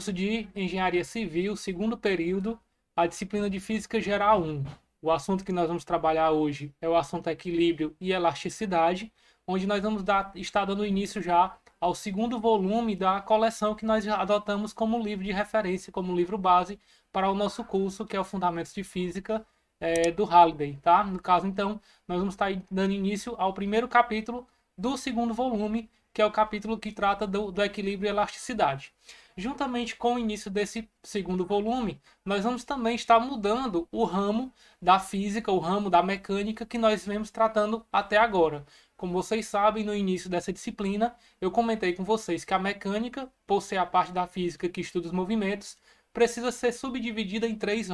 curso de Engenharia Civil, segundo período, a disciplina de Física Geral 1. O assunto que nós vamos trabalhar hoje é o assunto equilíbrio e elasticidade, onde nós vamos estar dando início já ao segundo volume da coleção que nós já adotamos como livro de referência, como livro base para o nosso curso, que é o Fundamentos de Física do Halliday, tá? No caso, então, nós vamos estar dando início ao primeiro capítulo do segundo volume, que é o capítulo que trata do equilíbrio e elasticidade. Juntamente com o início desse segundo volume, nós vamos também estar mudando o ramo da física, o ramo da mecânica que nós vemos tratando até agora. Como vocês sabem, no início dessa disciplina, eu comentei com vocês que a mecânica, por ser a parte da física que estuda os movimentos, precisa ser subdividida em três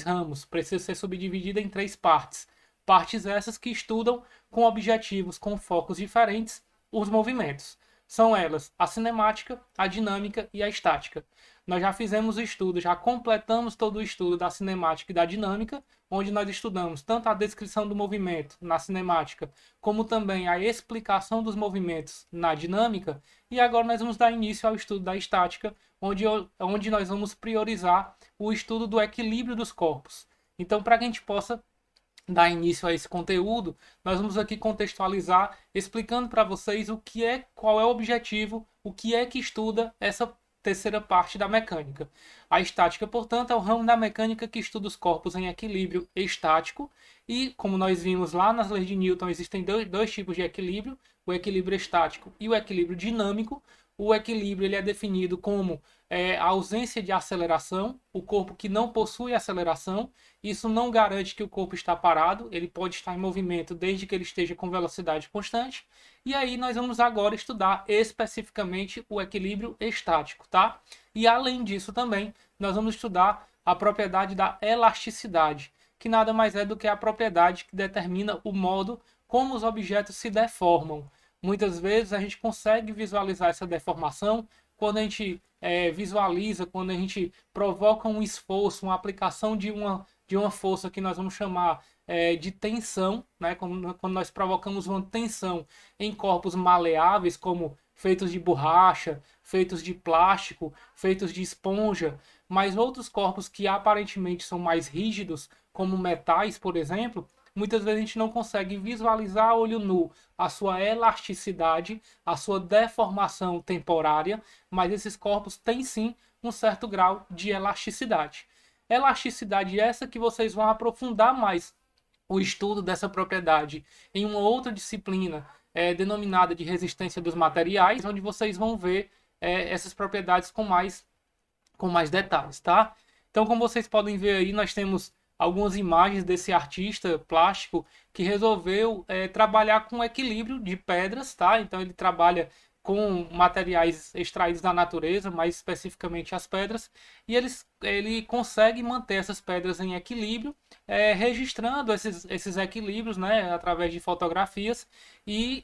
ramos, precisa ser subdividida em três partes. Partes essas que estudam com objetivos, com focos diferentes, os movimentos. São elas a cinemática, a dinâmica e a estática. Nós já fizemos o estudo, já completamos todo o estudo da cinemática e da dinâmica, onde nós estudamos tanto a descrição do movimento na cinemática, como também a explicação dos movimentos na dinâmica, e agora nós vamos dar início ao estudo da estática, onde nós vamos priorizar o estudo do equilíbrio dos corpos. Então, para que a gente possa dar início a esse conteúdo, nós vamos aqui contextualizar, explicando para vocês o que é, qual é o objetivo, o que é que estuda essa terceira parte da mecânica. A estática, portanto, é o ramo da mecânica que estuda os corpos em equilíbrio estático e, como nós vimos lá nas leis de Newton, existem dois tipos de equilíbrio, o equilíbrio estático e o equilíbrio dinâmico. O equilíbrio ele é definido como a ausência de aceleração, o corpo que não possui aceleração. Isso não garante que o corpo está parado, ele pode estar em movimento desde que ele esteja com velocidade constante. E aí nós vamos agora estudar especificamente o equilíbrio estático, tá? E além disso também, nós vamos estudar a propriedade da elasticidade, que nada mais é do que a propriedade que determina o modo como os objetos se deformam. Muitas vezes a gente consegue visualizar essa deformação quando a gente visualiza, quando a gente provoca um esforço, uma aplicação de uma força que nós vamos chamar de tensão, né? Quando nós provocamos uma tensão em corpos maleáveis, como feitos de borracha, feitos de plástico, feitos de esponja, mas outros corpos que aparentemente são mais rígidos, como metais, por exemplo, muitas vezes a gente não consegue visualizar a olho nu a sua elasticidade, a sua deformação temporária, mas esses corpos têm sim um certo grau de elasticidade. Elasticidade essa que vocês vão aprofundar mais o estudo dessa propriedade em uma outra disciplina denominada de resistência dos materiais, onde vocês vão ver essas propriedades com mais detalhes, tá? Então, como vocês podem ver aí, nós temos algumas imagens desse artista plástico que resolveu trabalhar com equilíbrio de pedras, tá? Então ele trabalha com materiais extraídos da natureza, mais especificamente as pedras, e ele consegue manter essas pedras em equilíbrio, registrando esses equilíbrios, né, através de fotografias e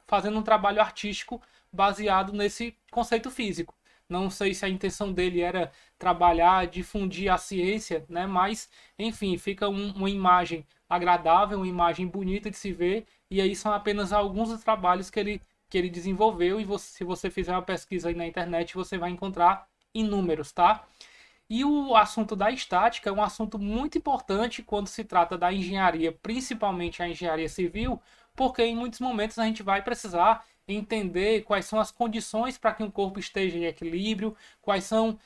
fazendo um trabalho artístico baseado nesse conceito físico. Não sei se a intenção dele era trabalhar, difundir a ciência, né? Mas, enfim, fica uma imagem agradável, uma imagem bonita de se ver. E aí são apenas alguns dos trabalhos que ele desenvolveu. E se você fizer uma pesquisa aí na internet, você vai encontrar inúmeros, tá? E o assunto da estática é um assunto muito importante quando se trata da engenharia, principalmente a engenharia civil, porque em muitos momentos a gente vai precisar entender quais são as condições para que um corpo esteja em equilíbrio, quais são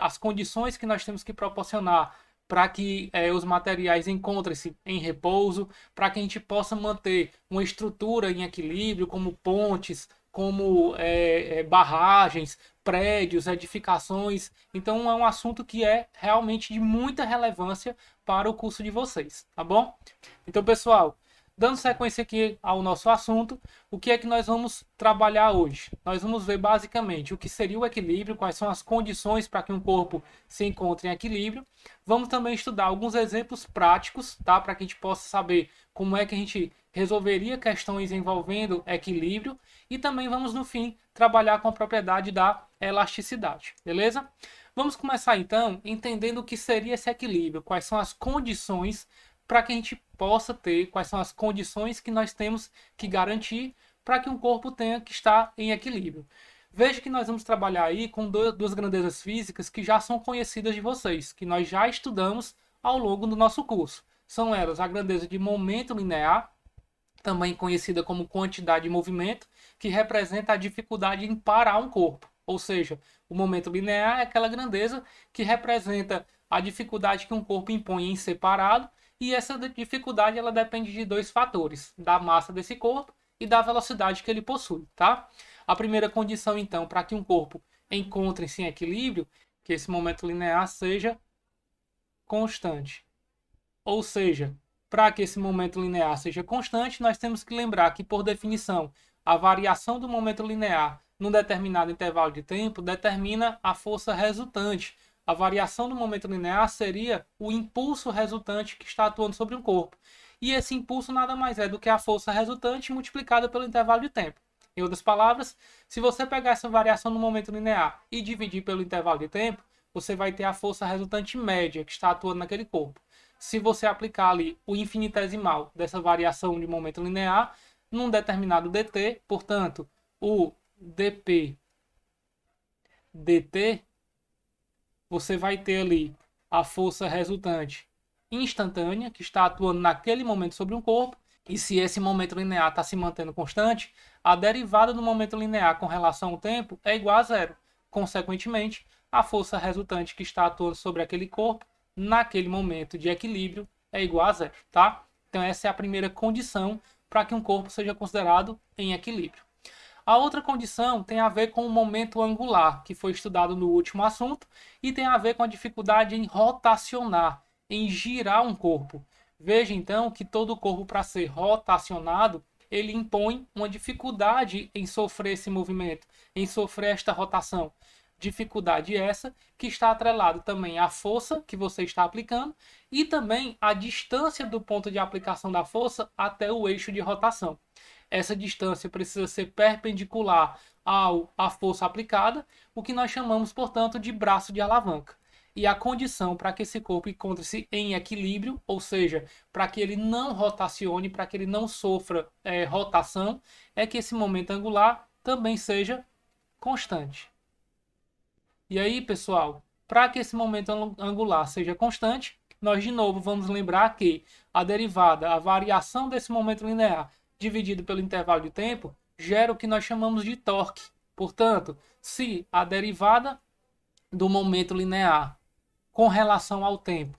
as condições que nós temos que proporcionar para que os materiais encontrem-se em repouso, para que a gente possa manter uma estrutura em equilíbrio, como pontes, como barragens, prédios, edificações. Então é um assunto que é realmente de muita relevância para o curso de vocês, tá bom? Então, pessoal, dando sequência aqui ao nosso assunto, o que é que nós vamos trabalhar hoje? Nós vamos ver basicamente o que seria o equilíbrio, quais são as condições para que um corpo se encontre em equilíbrio. Vamos também estudar alguns exemplos práticos, tá? Para que a gente possa saber como é que a gente resolveria questões envolvendo equilíbrio. E também vamos, no fim, trabalhar com a propriedade da elasticidade, beleza? Vamos começar então entendendo o que seria esse equilíbrio, quais são as condições para que a gente possa ter, quais são as condições que nós temos que garantir para que um corpo tenha que estar em equilíbrio. Veja que nós vamos trabalhar aí com duas grandezas físicas que já são conhecidas de vocês, que nós já estudamos ao longo do nosso curso. São elas a grandeza de momento linear, também conhecida como quantidade de movimento, que representa a dificuldade em parar um corpo. Ou seja, o momento linear é aquela grandeza que representa a dificuldade que um corpo impõe em ser parado, e essa dificuldade ela depende de dois fatores, da massa desse corpo e da velocidade que ele possui, tá? A primeira condição, então, para que um corpo encontre-se em equilíbrio, que esse momento linear seja constante. Ou seja, para que esse momento linear seja constante, nós temos que lembrar que, por definição, a variação do momento linear num determinado intervalo de tempo determina a força resultante. A variação do momento linear seria o impulso resultante que está atuando sobre um corpo. E esse impulso nada mais é do que a força resultante multiplicada pelo intervalo de tempo. Em outras palavras, se você pegar essa variação do momento linear e dividir pelo intervalo de tempo, você vai ter a força resultante média que está atuando naquele corpo. Se você aplicar ali o infinitesimal dessa variação de momento linear num determinado dt, portanto, o dp dt, você vai ter ali a força resultante instantânea, que está atuando naquele momento sobre um corpo, e se esse momento linear está se mantendo constante, a derivada do momento linear com relação ao tempo é igual a zero. Consequentemente, a força resultante que está atuando sobre aquele corpo naquele momento de equilíbrio é igual a zero, tá? Então essa é a primeira condição para que um corpo seja considerado em equilíbrio. A outra condição tem a ver com o momento angular, que foi estudado no último assunto, e tem a ver com a dificuldade em rotacionar, em girar um corpo. Veja então que todo corpo, para ser rotacionado, ele impõe uma dificuldade em sofrer esse movimento, em sofrer esta rotação. Dificuldade essa que está atrelada também à força que você está aplicando e também à distância do ponto de aplicação da força até o eixo de rotação. Essa distância precisa ser perpendicular à força aplicada, o que nós chamamos, portanto, de braço de alavanca. E a condição para que esse corpo encontre-se em equilíbrio, ou seja, para que ele não rotacione, para que ele não sofra rotação, é que esse momento angular também seja constante. E aí, pessoal, para que esse momento angular seja constante, nós de novo vamos lembrar que a derivada, a variação desse momento linear dividido pelo intervalo de tempo, gera o que nós chamamos de torque. Portanto, se a derivada do momento linear com relação ao tempo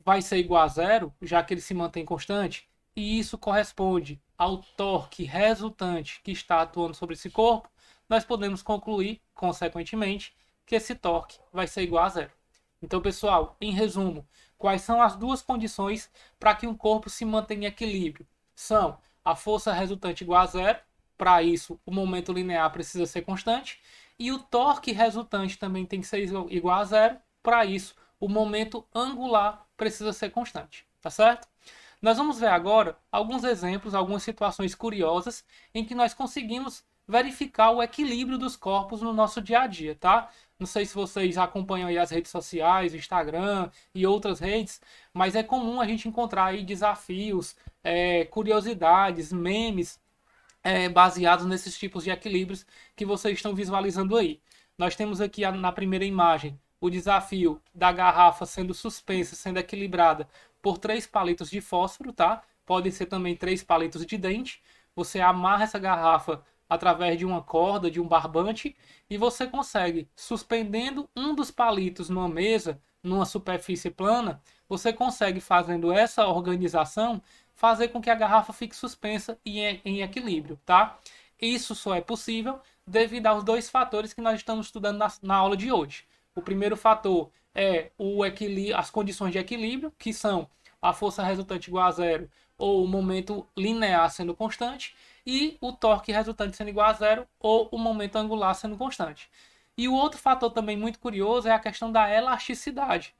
vai ser igual a zero, já que ele se mantém constante, e isso corresponde ao torque resultante que está atuando sobre esse corpo, nós podemos concluir, consequentemente, que esse torque vai ser igual a zero. Então, pessoal, em resumo, quais são as duas condições para que um corpo se mantenha em equilíbrio? São a força resultante igual a zero, para isso o momento linear precisa ser constante, e o torque resultante também tem que ser igual a zero, para isso o momento angular precisa ser constante, tá certo? Nós vamos ver agora alguns exemplos, algumas situações curiosas em que nós conseguimos verificar o equilíbrio dos corpos no nosso dia a dia, tá? Não sei se vocês acompanham aí as redes sociais, Instagram e outras redes, mas é comum a gente encontrar aí desafios, curiosidades, memes baseados nesses tipos de equilíbrios que vocês estão visualizando aí. Nós temos aqui na primeira imagem o desafio da garrafa sendo suspensa, sendo equilibrada por 3 palitos de fósforo, tá? Podem ser também 3 palitos de dente. Você amarra essa garrafa através de uma corda, de um barbante, e você consegue, suspendendo um dos palitos numa mesa, numa superfície plana, você consegue, fazendo essa organização, fazer com que a garrafa fique suspensa e em equilíbrio, tá? Isso só é possível devido aos dois fatores que nós estamos estudando na aula de hoje. O primeiro fator é as condições de equilíbrio, que são a força resultante igual a zero ou o momento linear sendo constante, e o torque resultante sendo igual a zero ou o momento angular sendo constante. E o outro fator também muito curioso é a questão da elasticidade.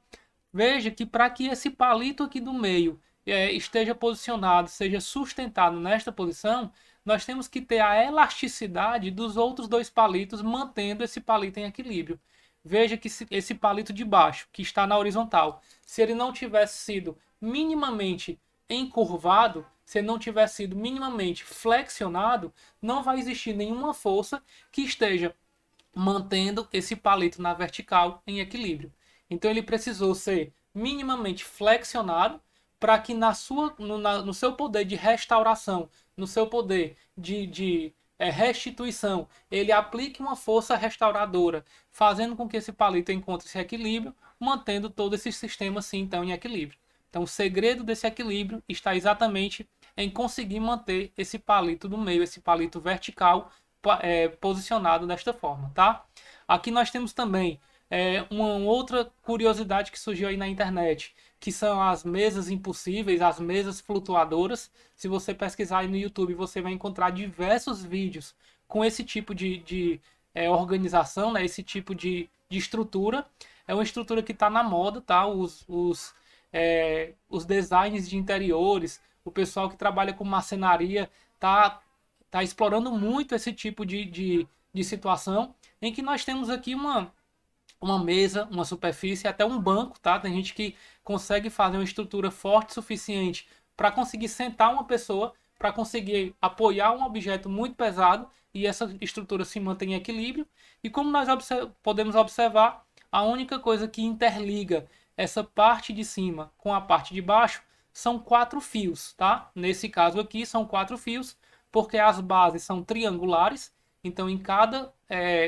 Veja que para que esse palito aqui do meio esteja posicionado, seja sustentado nesta posição, nós temos que ter a elasticidade dos outros dois palitos, mantendo esse palito em equilíbrio. Veja que esse palito de baixo, que está na horizontal, se ele não tivesse sido minimamente encurvado, se ele não tivesse sido minimamente flexionado, não vai existir nenhuma força que esteja mantendo esse palito na vertical em equilíbrio. Então ele precisou ser minimamente flexionado para que no seu poder de restauração, no seu poder de restituição, ele aplique uma força restauradora, fazendo com que esse palito encontre esse equilíbrio, mantendo todo esse sistema assim então em equilíbrio. Então o segredo desse equilíbrio está exatamente em conseguir manter esse palito do meio, esse palito vertical, posicionado desta forma, tá? Aqui nós temos também uma outra curiosidade que surgiu aí na internet, que são as mesas impossíveis, as mesas flutuadoras. Se você pesquisar aí no YouTube, você vai encontrar diversos vídeos com esse tipo de organização, né? Esse tipo de estrutura. É uma estrutura que está na moda, tá? Os designs de interiores, o pessoal que trabalha com marcenaria tá explorando muito esse tipo de situação, em que nós temos aqui uma mesa, uma superfície, até um banco, tá? Tem gente que consegue fazer uma estrutura forte o suficiente para conseguir sentar uma pessoa, para conseguir apoiar um objeto muito pesado e essa estrutura se mantém em equilíbrio. E como nós podemos observar, a única coisa que interliga essa parte de cima com a parte de baixo são 4 fios, tá? Nesse caso aqui são 4 fios, porque as bases são triangulares, então em cada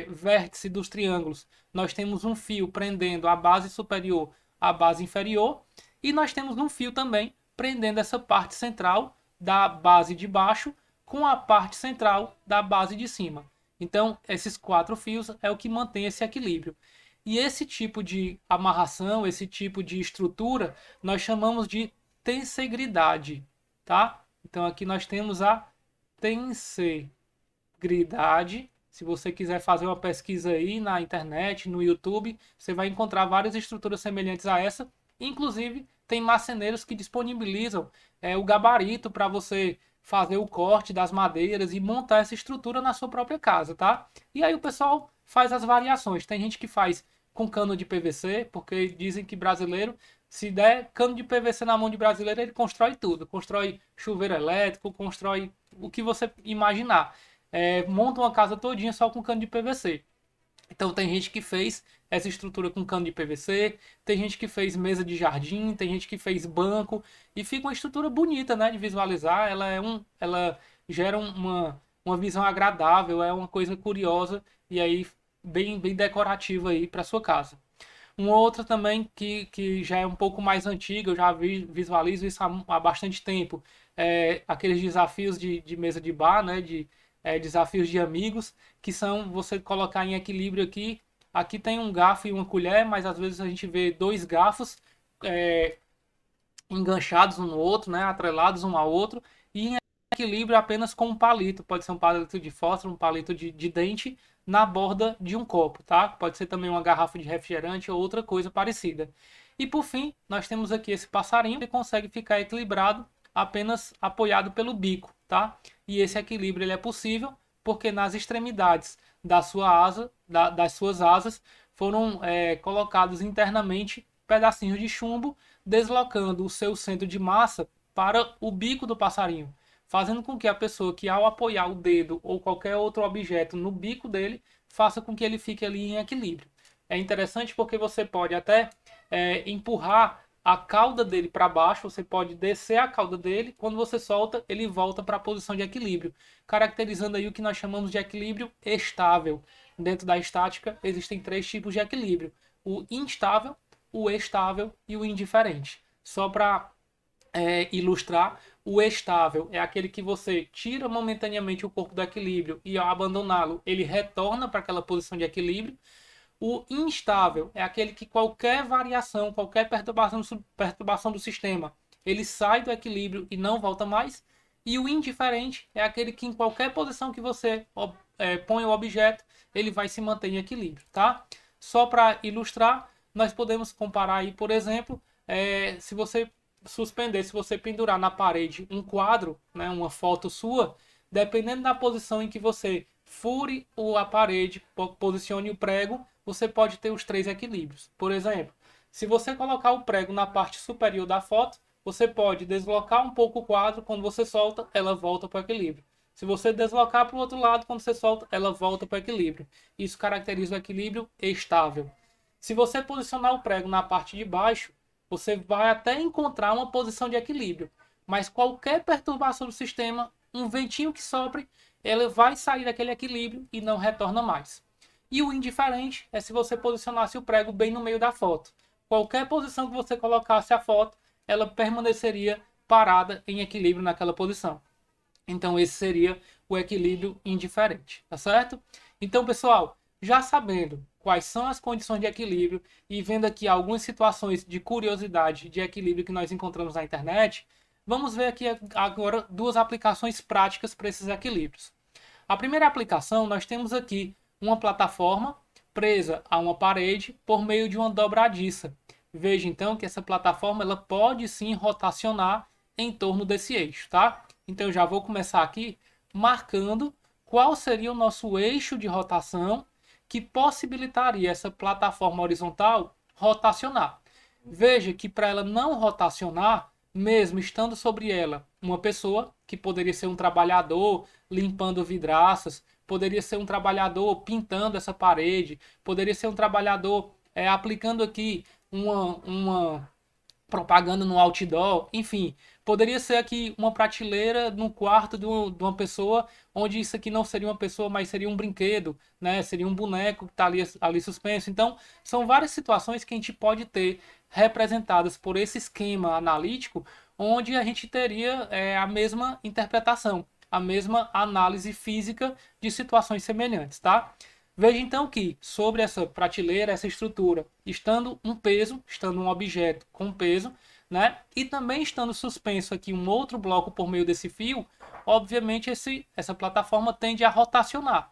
vértice dos triângulos nós temos um fio prendendo a base superior à base inferior, e nós temos um fio também prendendo essa parte central da base de baixo com a parte central da base de cima. Então, esses 4 fios é o que mantém esse equilíbrio. E esse tipo de amarração, esse tipo de estrutura, nós chamamos de tensegridade, tá? Então, aqui nós temos a tensegridade. Se você quiser fazer uma pesquisa aí na internet, no YouTube, você vai encontrar várias estruturas semelhantes a essa. Inclusive, tem marceneiros que disponibilizam o gabarito para você fazer o corte das madeiras e montar essa estrutura na sua própria casa, tá? E aí o pessoal faz as variações. Tem gente que faz com cano de PVC, porque dizem que brasileiro, se der cano de PVC na mão de brasileiro, ele constrói tudo. Constrói chuveiro elétrico, constrói o que você imaginar. Monta uma casa todinha só com cano de PVC. Então tem gente que fez essa estrutura com cano de PVC, tem gente que fez mesa de jardim, tem gente que fez banco, e fica uma estrutura bonita, né, de visualizar. Ela gera uma visão agradável, é uma coisa curiosa e aí bem decorativa aí para sua casa. Uma outra também que já é um pouco mais antiga, eu já visualizo isso há bastante tempo, aqueles desafios de mesa de bar, né, desafios de amigos, que são você colocar em equilíbrio aqui. Aqui tem um garfo e uma colher, mas às vezes a gente vê 2 garfos é, enganchados um no outro, né, atrelados um ao outro, e em equilíbrio apenas com um palito. Pode ser um palito de fósforo, um palito de dente na borda de um copo, tá? Pode ser também uma garrafa de refrigerante ou outra coisa parecida. E por fim, nós temos aqui esse passarinho que consegue ficar equilibrado apenas apoiado pelo bico, tá? E esse equilíbrio ele é possível porque nas extremidades das suas asas foram colocados internamente pedacinhos de chumbo, deslocando o seu centro de massa para o bico do passarinho, fazendo com que a pessoa que ao apoiar o dedo ou qualquer outro objeto no bico dele, faça com que ele fique ali em equilíbrio. É interessante porque você pode até empurrar a cauda dele para baixo, você pode descer a cauda dele, quando você solta, ele volta para a posição de equilíbrio, caracterizando aí o que nós chamamos de equilíbrio estável. Dentro da estática, existem 3 tipos de equilíbrio: o instável, o estável e o indiferente. Só para ilustrar, o estável é aquele que você tira momentaneamente o corpo do equilíbrio e ao abandoná-lo, ele retorna para aquela posição de equilíbrio. O instável é aquele que qualquer variação, qualquer perturbação do sistema, ele sai do equilíbrio e não volta mais. E o indiferente é aquele que em qualquer posição que você põe o objeto, ele vai se manter em equilíbrio, tá? Só para ilustrar, nós podemos comparar aí, por exemplo, se você suspender, se você pendurar na parede um quadro, né, uma foto sua, dependendo da posição em que você fure a parede, posicione o prego, você pode ter os 3 equilíbrios. Por exemplo, se você colocar o prego na parte superior da foto, você pode deslocar um pouco o quadro, quando você solta, ela volta para o equilíbrio. Se você deslocar para o outro lado, quando você solta, ela volta para o equilíbrio. Isso caracteriza o equilíbrio estável. Se você posicionar o prego na parte de baixo, você vai até encontrar uma posição de equilíbrio. Mas qualquer perturbação do sistema, um ventinho que sopre, ele vai sair daquele equilíbrio e não retorna mais. E o indiferente é se você posicionasse o prego bem no meio da foto. Qualquer posição que você colocasse a foto, ela permaneceria parada em equilíbrio naquela posição. Então esse seria o equilíbrio indiferente, tá certo? Então, pessoal, já sabendo quais são as condições de equilíbrio e vendo aqui algumas situações de curiosidade de equilíbrio que nós encontramos na internet, vamos ver aqui agora duas aplicações práticas para esses equilíbrios. A primeira aplicação, nós temos aqui uma plataforma presa a uma parede por meio de uma dobradiça. Veja então que essa plataforma ela pode sim rotacionar em torno desse eixo, tá? Então eu já vou começar aqui marcando qual seria o nosso eixo de rotação que possibilitaria essa plataforma horizontal rotacionar. Veja que para ela não rotacionar, mesmo estando sobre ela uma pessoa, que poderia ser um trabalhador limpando vidraças, poderia ser um trabalhador pintando essa parede, poderia ser um trabalhador aplicando aqui uma propaganda no outdoor, enfim, poderia ser aqui uma prateleira no quarto de uma pessoa, onde isso aqui não seria uma pessoa, mas seria um brinquedo, né? Seria um boneco que está ali suspenso. Então, são várias situações que a gente pode ter representadas por esse esquema analítico, onde a gente teria a mesma interpretação, a mesma análise física de situações semelhantes, tá? Veja então que sobre essa prateleira, essa estrutura, estando um peso, estando um objeto com peso, né? E também estando suspenso aqui um outro bloco por meio desse fio, obviamente essa plataforma tende a rotacionar.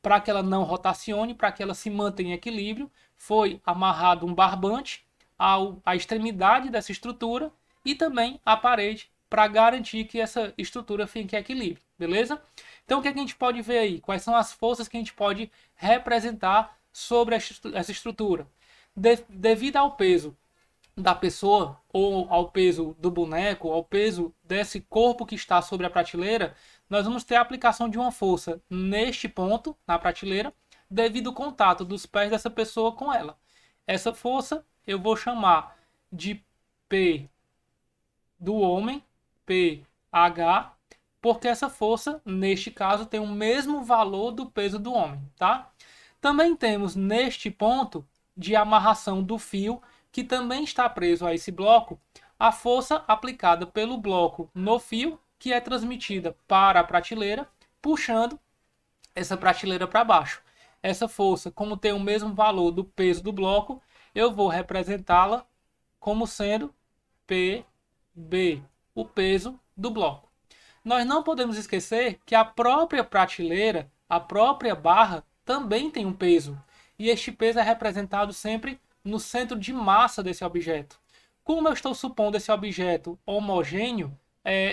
Para que ela não rotacione, para que ela se mantenha em equilíbrio, foi amarrado um barbante à extremidade dessa estrutura e também à parede para garantir que essa estrutura fique em equilíbrio, beleza? Então o que a gente pode ver aí? Quais são as forças que a gente pode representar sobre essa estrutura? Devido ao peso da pessoa, ou ao peso do boneco, ao peso desse corpo que está sobre a prateleira, nós vamos ter a aplicação de uma força neste ponto, na prateleira, devido ao contato dos pés dessa pessoa com ela. Essa força eu vou chamar de P do homem, PH, porque essa força, neste caso, tem o mesmo valor do peso do homem, tá? Também temos neste ponto de amarração do fio, que também está preso a esse bloco, a força aplicada pelo bloco no fio, que é transmitida para a prateleira, puxando essa prateleira para baixo. Essa força, como tem o mesmo valor do peso do bloco, eu vou representá-la como sendo PB, o peso do bloco. Nós não podemos esquecer que a própria prateleira, a própria barra, também tem um peso. E este peso é representado sempre no centro de massa desse objeto. Como eu estou supondo esse objeto homogêneo,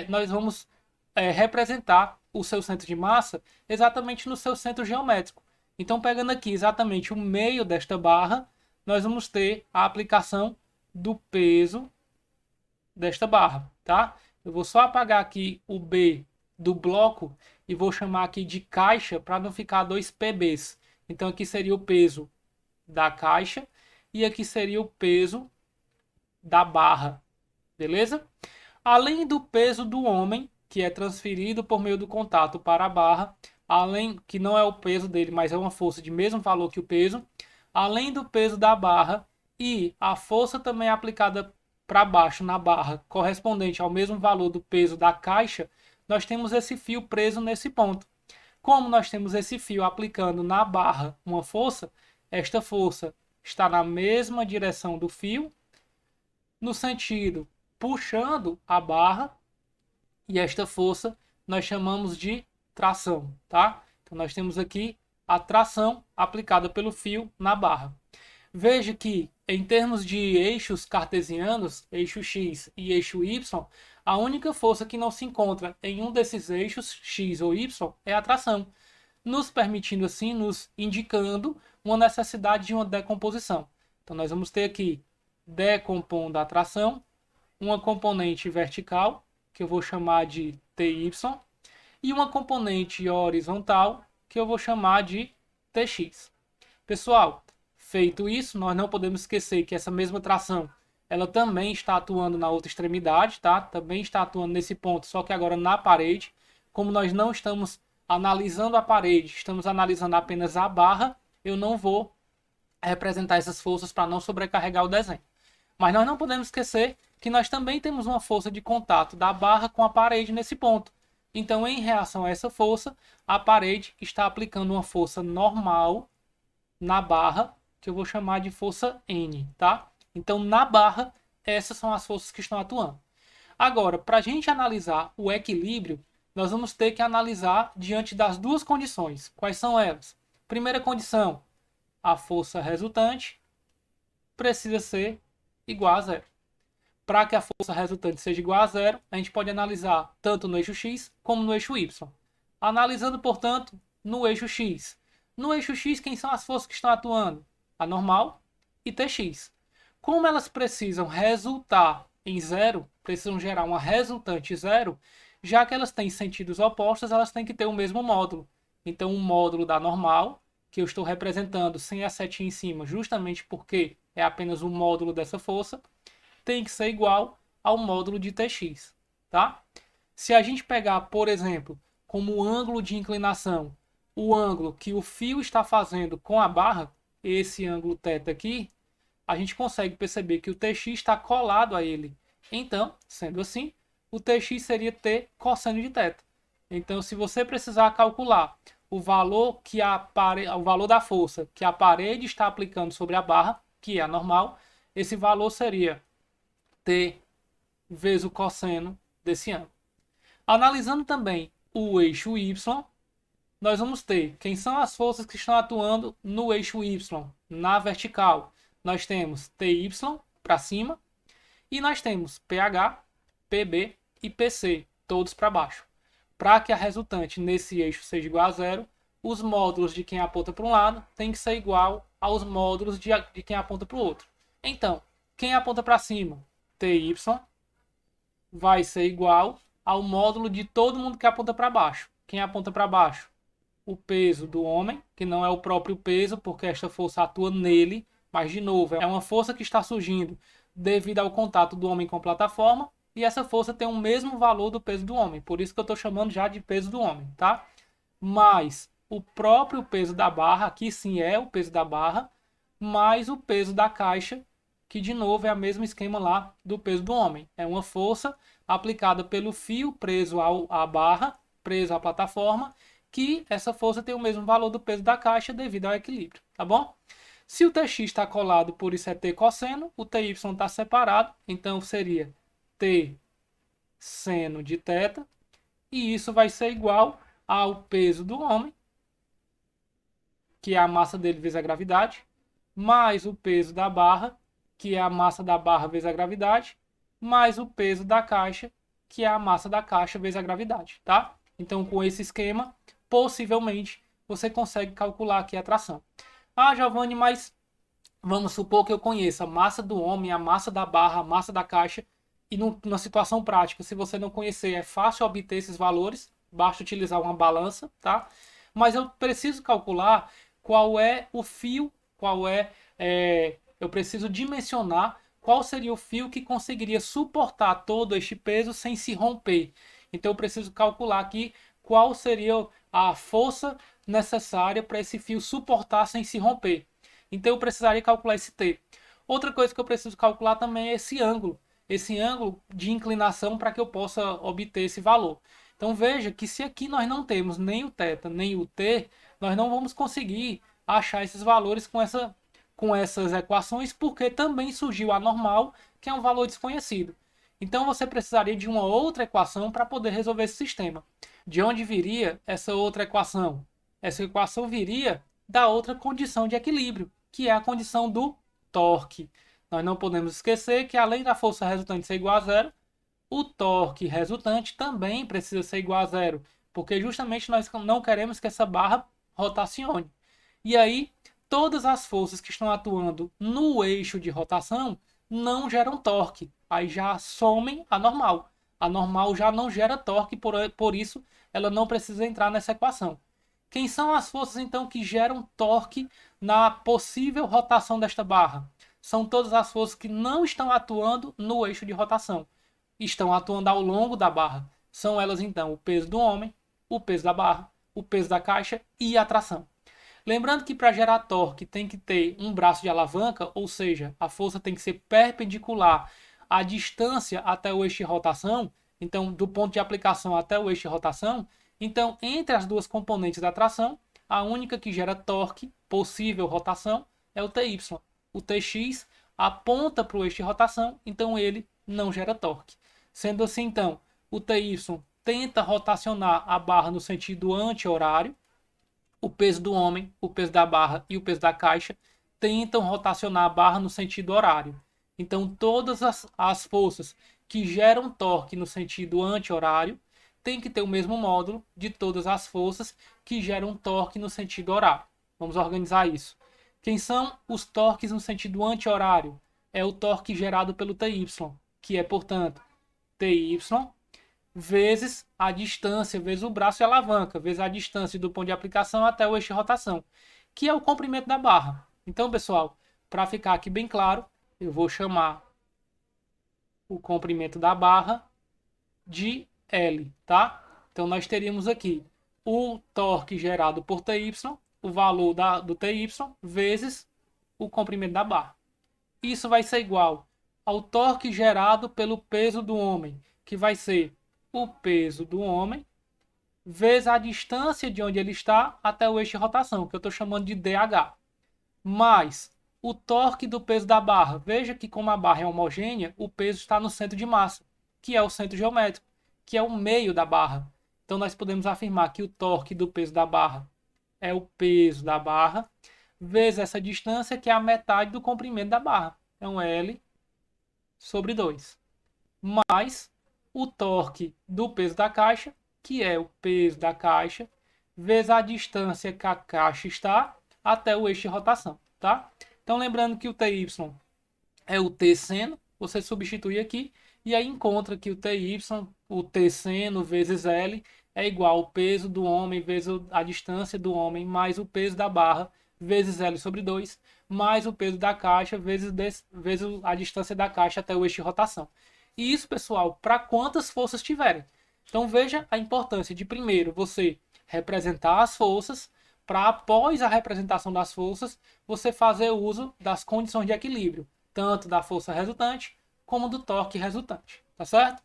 nós vamos representar o seu centro de massa exatamente no seu centro geométrico. Então, pegando aqui exatamente o meio desta barra, nós vamos ter a aplicação do peso desta barra, tá? Eu vou só apagar aqui o B do bloco e vou chamar aqui de caixa para não ficar dois PBs. Então aqui seria o peso da caixa e aqui seria o peso da barra, beleza? Além do peso do homem, que é transferido por meio do contato para a barra, além que não é o peso dele, mas é uma força de mesmo valor que o peso, além do peso da barra e a força também aplicada para baixo na barra, correspondente ao mesmo valor do peso da caixa, nós temos esse fio preso nesse ponto. Como nós temos esse fio aplicando na barra uma força, esta força está na mesma direção do fio, no sentido puxando a barra, e esta força nós chamamos de tração, tá? Então nós temos aqui a tração aplicada pelo fio na barra. Veja que em termos de eixos cartesianos, eixo X e eixo Y, a única força que não se encontra em um desses eixos, X ou Y, é a tração, nos permitindo assim, nos indicando uma necessidade de uma decomposição. Então nós vamos ter aqui, decompondo a tração, uma componente vertical, que eu vou chamar de TY, e uma componente horizontal que eu vou chamar de Tx. Pessoal, feito isso, nós não podemos esquecer que essa mesma tração ela também está atuando na outra extremidade, tá? Também está atuando nesse ponto, só que agora na parede. Como nós não estamos analisando a parede, estamos analisando apenas a barra, eu não vou representar essas forças para não sobrecarregar o desenho. Mas nós não podemos esquecer que nós também temos uma força de contato da barra com a parede nesse ponto. Então, em reação a essa força, a parede está aplicando uma força normal na barra, que eu vou chamar de força N, tá? Então, na barra, essas são as forças que estão atuando. Agora, para a gente analisar o equilíbrio, nós vamos ter que analisar diante das duas condições. Quais são elas? Primeira condição, a força resultante precisa ser igual a zero. Para que a força resultante seja igual a zero, a gente pode analisar tanto no eixo x como no eixo y. Analisando, portanto, no eixo x. No eixo x, quem são as forças que estão atuando? A normal e Tx. Como elas precisam resultar em zero, precisam gerar uma resultante zero, já que elas têm sentidos opostos, elas têm que ter o mesmo módulo. Então, o módulo da normal, que eu estou representando sem a setinha em cima, justamente porque é apenas o módulo dessa força, tem que ser igual ao módulo de Tx, tá? Se a gente pegar, por exemplo, como ângulo de inclinação, o ângulo que o fio está fazendo com a barra, esse ângulo θ aqui, a gente consegue perceber que o Tx está colado a ele. Então, sendo assim, o Tx seria T cosseno de θ. Então, se você precisar calcular o valor o valor da força que a parede está aplicando sobre a barra, que é a normal, esse valor seria T vezes o cosseno desse ângulo. Analisando também o eixo Y, nós vamos ter quem são as forças que estão atuando no eixo Y, na vertical. Nós temos TY para cima e nós temos PH, PB e PC, todos para baixo. Para que a resultante nesse eixo seja igual a zero, os módulos de quem aponta para um lado tem que ser igual aos módulos de quem aponta para o outro. Então, quem aponta para cima, TY, vai ser igual ao módulo de todo mundo que aponta para baixo. Quem aponta para baixo? O peso do homem, que não é o próprio peso, porque esta força atua nele, mas de novo, é uma força que está surgindo devido ao contato do homem com a plataforma, e essa força tem o mesmo valor do peso do homem, por isso que eu estou chamando já de peso do homem, tá? Mas o próprio peso da barra, aqui sim é o peso da barra, mais o peso da caixa, que de novo é o mesmo esquema lá do peso do homem. É uma força aplicada pelo fio preso à barra, preso à plataforma, que essa força tem o mesmo valor do peso da caixa devido ao equilíbrio, tá bom? Se o Tx está colado, por isso é T cosseno, o Ty está separado, então seria T seno de θ, e isso vai ser igual ao peso do homem, que é a massa dele vezes a gravidade, mais o peso da barra, que é a massa da barra vezes a gravidade, mais o peso da caixa, que é a massa da caixa vezes a gravidade, tá? Então, com esse esquema, possivelmente, você consegue calcular aqui a tração. Ah, Giovanni, mas vamos supor que eu conheça a massa do homem, a massa da barra, a massa da caixa, e numa situação prática, se você não conhecer, é fácil obter esses valores, basta utilizar uma balança, tá? Mas eu preciso calcular qual é o fio, eu preciso dimensionar qual seria o fio que conseguiria suportar todo este peso sem se romper. Então eu preciso calcular aqui qual seria a força necessária para esse fio suportar sem se romper. Então eu precisaria calcular esse T. Outra coisa que eu preciso calcular também é esse ângulo de inclinação para que eu possa obter esse valor. Então veja que se aqui nós não temos nem o θ nem o t, nós não vamos conseguir achar esses valores com essas equações, porque também surgiu a normal, que é um valor desconhecido. Então você precisaria de uma outra equação para poder resolver esse sistema. De onde viria essa outra equação? Essa equação viria da outra condição de equilíbrio, que é a condição do torque. Nós não podemos esquecer que além da força resultante ser igual a zero, o torque resultante também precisa ser igual a zero, porque justamente nós não queremos que essa barra rotacione. E aí, todas as forças que estão atuando no eixo de rotação não geram torque. Aí já somem a normal. A normal já não gera torque, por isso ela não precisa entrar nessa equação. Quem são as forças, então, que geram torque na possível rotação desta barra? São todas as forças que não estão atuando no eixo de rotação. Estão atuando ao longo da barra. São elas, então, o peso do homem, o peso da barra, o peso da caixa e a tração. Lembrando que para gerar torque tem que ter um braço de alavanca, ou seja, a força tem que ser perpendicular à distância até o eixo de rotação, então do ponto de aplicação até o eixo de rotação. Então, entre as duas componentes da tração, a única que gera torque, possível rotação, é o TY. O TX aponta para o eixo de rotação, então ele não gera torque. Sendo assim, então, o TY tenta rotacionar a barra no sentido anti-horário, o peso do homem, o peso da barra e o peso da caixa tentam rotacionar a barra no sentido horário. Então, todas as forças que geram torque no sentido anti-horário têm que ter o mesmo módulo de todas as forças que geram torque no sentido horário. Vamos organizar isso. Quem são os torques no sentido anti-horário? É o torque gerado pelo TY, que é, portanto, TY vezes a distância, vezes o braço de alavanca, vezes a distância do ponto de aplicação até o eixo de rotação, que é o comprimento da barra. Então, pessoal, para ficar aqui bem claro, eu vou chamar o comprimento da barra de L, tá? Então, nós teríamos aqui o torque gerado por TY, o valor do TY, vezes o comprimento da barra. Isso vai ser igual ao torque gerado pelo peso do homem, que vai ser o peso do homem vezes a distância de onde ele está até o eixo de rotação, que eu estou chamando de DH, mais o torque do peso da barra. Veja que como a barra é homogênea, o peso está no centro de massa, que é o centro geométrico, que é o meio da barra. Então nós podemos afirmar que o torque do peso da barra é o peso da barra vezes essa distância, que é a metade do comprimento da barra. Então L sobre 2. Mais o torque do peso da caixa, que é o peso da caixa, vezes a distância que a caixa está até o eixo de rotação, tá? Então, lembrando que o TY é o T seno, você substitui aqui, e aí encontra que o TY, o T seno vezes L, é igual ao peso do homem vezes a distância do homem, mais o peso da barra, vezes L sobre 2, mais o peso da caixa, vezes a distância da caixa até o eixo de rotação. E isso, pessoal, para quantas forças tiverem. Então veja a importância de primeiro você representar as forças, para após a representação das forças, você fazer uso das condições de equilíbrio, tanto da força resultante como do torque resultante, tá certo?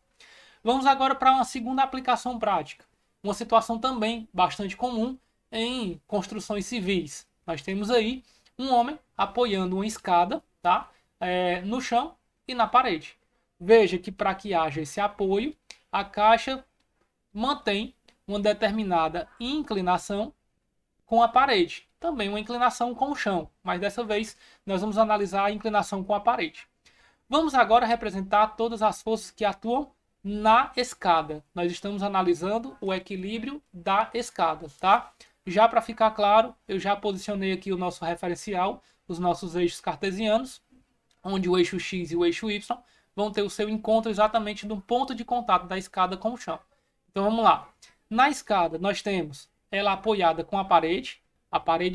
Vamos agora para uma segunda aplicação prática, uma situação também bastante comum em construções civis. Nós temos aí um homem apoiando uma escada, tá? No chão e na parede. Veja que para que haja esse apoio, a caixa mantém uma determinada inclinação com a parede. Também uma inclinação com o chão, mas dessa vez nós vamos analisar a inclinação com a parede. Vamos agora representar todas as forças que atuam na escada. Nós estamos analisando o equilíbrio da escada, tá? Já para ficar claro, eu já posicionei aqui o nosso referencial, os nossos eixos cartesianos, onde o eixo X e o eixo Y vão ter o seu encontro exatamente no ponto de contato da escada com o chão. Então vamos lá. Na escada nós temos ela apoiada com a parede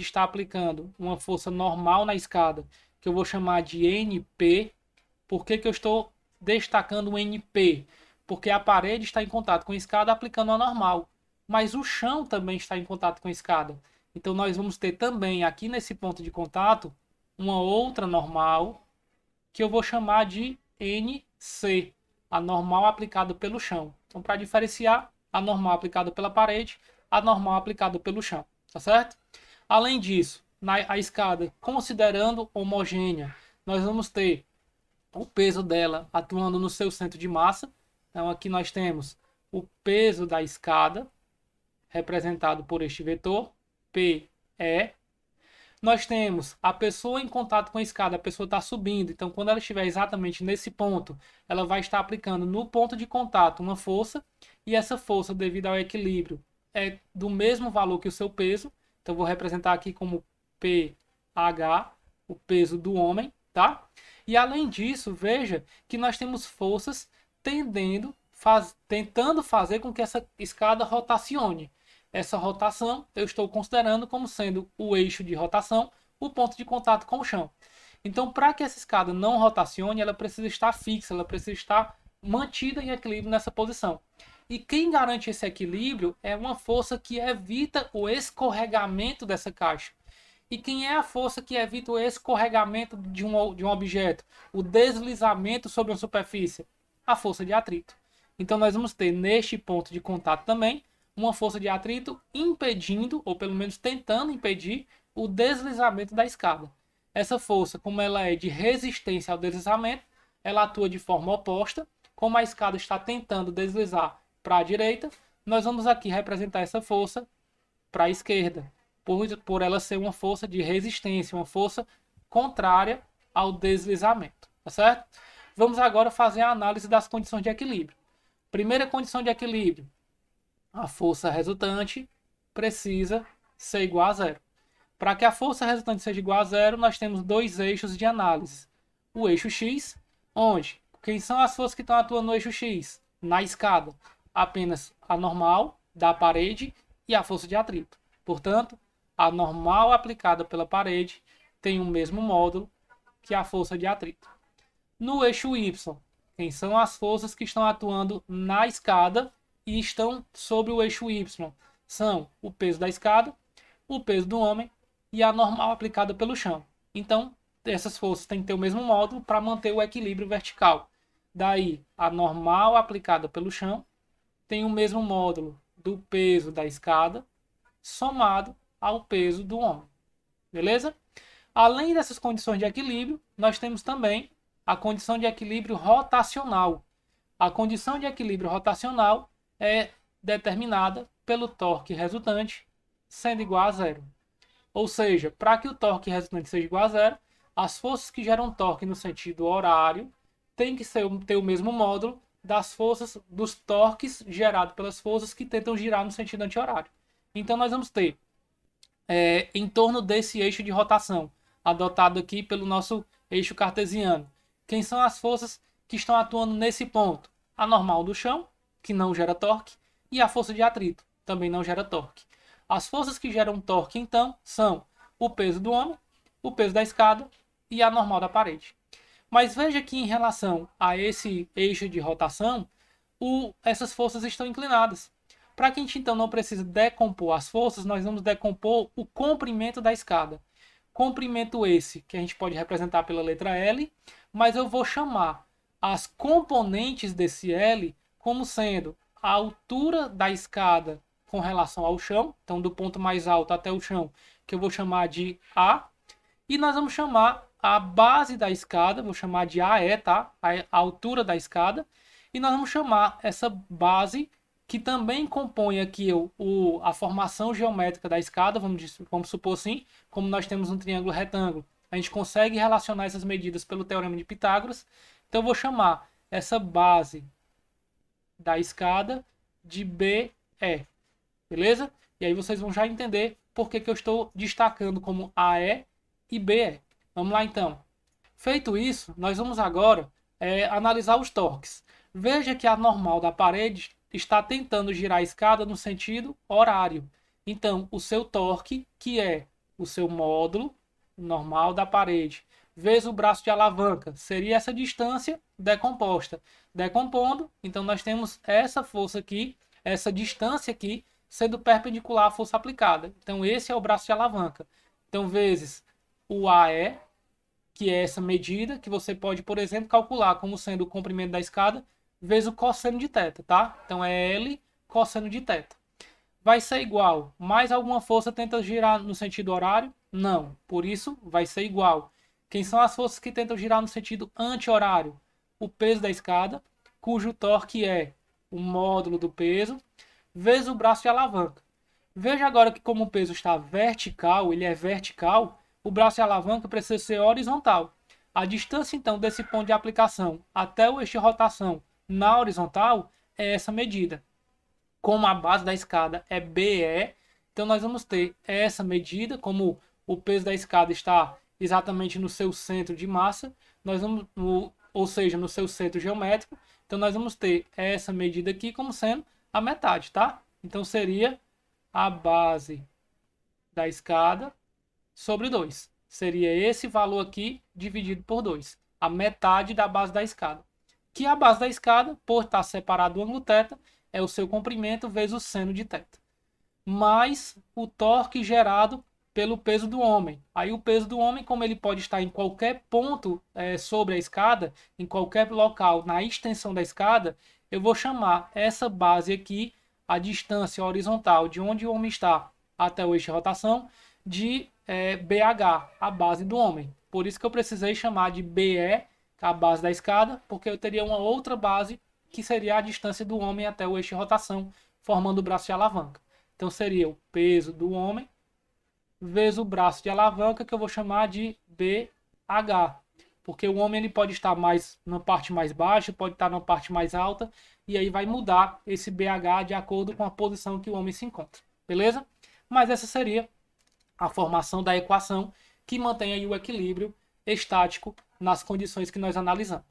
está aplicando uma força normal na escada, que eu vou chamar de NP. Por que eu estou destacando o NP? Porque a parede está em contato com a escada aplicando a normal, mas o chão também está em contato com a escada. Então nós vamos ter também aqui nesse ponto de contato uma outra normal, que eu vou chamar de NC, a normal aplicada pelo chão. Então, para diferenciar, a normal aplicada pela parede, a normal aplicada pelo chão, tá certo? Além disso, a escada, considerando homogênea, nós vamos ter o peso dela atuando no seu centro de massa. Então, aqui nós temos o peso da escada, representado por este vetor, PE. Nós temos a pessoa em contato com a escada, a pessoa está subindo, então quando ela estiver exatamente nesse ponto, ela vai estar aplicando no ponto de contato uma força, e essa força, devido ao equilíbrio, é do mesmo valor que o seu peso. Então vou representar aqui como PH, o peso do homem, tá? E além disso, veja que nós temos forças tendendo, tentando fazer com que essa escada rotacione. Essa rotação eu estou considerando como sendo o eixo de rotação, o ponto de contato com o chão. Então, para que essa escada não rotacione, ela precisa estar fixa, ela precisa estar mantida em equilíbrio nessa posição. E quem garante esse equilíbrio é uma força que evita o escorregamento dessa caixa. E quem é a força que evita o escorregamento de um objeto? O deslizamento sobre uma superfície? A força de atrito. Então nós vamos ter neste ponto de contato também uma força de atrito impedindo, ou pelo menos tentando impedir, o deslizamento da escada. Essa força, como ela é de resistência ao deslizamento, ela atua de forma oposta. Como a escada está tentando deslizar para a direita, nós vamos aqui representar essa força para a esquerda, por ela ser uma força de resistência, uma força contrária ao deslizamento, tá certo? Vamos agora fazer a análise das condições de equilíbrio. Primeira condição de equilíbrio, a força resultante precisa ser igual a zero. Para que a força resultante seja igual a zero, nós temos dois eixos de análise. O eixo X, onde quem são as forças que estão atuando no eixo X? Na escada, apenas a normal da parede e a força de atrito. Portanto, a normal aplicada pela parede tem o mesmo módulo que a força de atrito. No eixo Y, quem são as forças que estão atuando na escada e estão sobre o eixo Y? São o peso da escada, o peso do homem e a normal aplicada pelo chão. Então, essas forças têm que ter o mesmo módulo para manter o equilíbrio vertical. Daí, a normal aplicada pelo chão tem o mesmo módulo do peso da escada somado ao peso do homem. Beleza? Além dessas condições de equilíbrio, nós temos também a condição de equilíbrio rotacional. A condição de equilíbrio rotacional é determinada pelo torque resultante sendo igual a zero. Ou seja, para que o torque resultante seja igual a zero, as forças que geram torque no sentido horário têm que ter o mesmo módulo das forças dos torques gerados pelas forças que tentam girar no sentido anti-horário. Então nós vamos ter em torno desse eixo de rotação, adotado aqui pelo nosso eixo cartesiano. Quem são as forças que estão atuando nesse ponto? A normal do chão, que não gera torque, e a força de atrito, também não gera torque. As forças que geram torque, então, são o peso do homem, o peso da escada e a normal da parede. Mas veja que em relação a esse eixo de rotação, essas forças estão inclinadas. Para que a gente então não precise decompor as forças, nós vamos decompor o comprimento da escada. Comprimento esse que a gente pode representar pela letra L, mas eu vou chamar as componentes desse L como sendo a altura da escada com relação ao chão, então do ponto mais alto até o chão, que eu vou chamar de A, e nós vamos chamar a base da escada, vou chamar de AE, tá? A altura da escada, e nós vamos chamar essa base que também compõe aqui a formação geométrica da escada, vamos supor assim, como nós temos um triângulo retângulo, a gente consegue relacionar essas medidas pelo teorema de Pitágoras, então eu vou chamar essa base da escada de BE, beleza? E aí vocês vão já entender por que eu estou destacando como AE e BE. Vamos lá então. Feito isso, nós vamos agora analisar os torques. Veja que a normal da parede está tentando girar a escada no sentido horário. Então, o seu torque, que é o seu módulo normal da parede, vezes o braço de alavanca, seria essa distância decomposta. Decompondo, então nós temos essa força aqui, essa distância aqui, sendo perpendicular à força aplicada. Então, esse é o braço de alavanca. Então, vezes o AE, que é essa medida, que você pode, por exemplo, calcular como sendo o comprimento da escada, vezes o cosseno de θ, tá? Então é L cosseno de θ. Vai ser igual. Mais alguma força tenta girar no sentido horário? Não. Por isso, vai ser igual. Quem são as forças que tentam girar no sentido anti-horário? O peso da escada, cujo torque é o módulo do peso, vezes o braço de alavanca. Veja agora que como o peso está vertical, ele é vertical, o braço de alavanca precisa ser horizontal. A distância, então, desse ponto de aplicação até o eixo de rotação na horizontal é essa medida. Como a base da escada é BE, então nós vamos ter essa medida, como o peso da escada está exatamente no seu centro de massa, ou seja, no seu centro geométrico, Então nós vamos ter essa medida aqui como sendo a metade, tá? Então seria a base da escada sobre 2. Seria esse valor aqui dividido por 2. A metade da base da escada. Que a base da escada, por estar separado do ângulo θ, é o seu comprimento vezes o seno de θ. Mais o torque gerado pelo peso do homem. Aí o peso do homem, como ele pode estar em qualquer ponto sobre a escada, em qualquer local na extensão da escada, eu vou chamar essa base aqui, a distância horizontal de onde o homem está até o eixo de rotação, de BH, a base do homem. Por isso que eu precisei chamar de BE, a base da escada, porque eu teria uma outra base que seria a distância do homem até o eixo de rotação, formando o braço de alavanca. Então seria o peso do homem vezes o braço de alavanca, que eu vou chamar de BH. Porque o homem ele pode estar mais na parte mais baixa, pode estar na parte mais alta, e aí vai mudar esse BH de acordo com a posição que o homem se encontra. Beleza? Mas essa seria a formação da equação que mantém aí o equilíbrio estático nas condições que nós analisamos.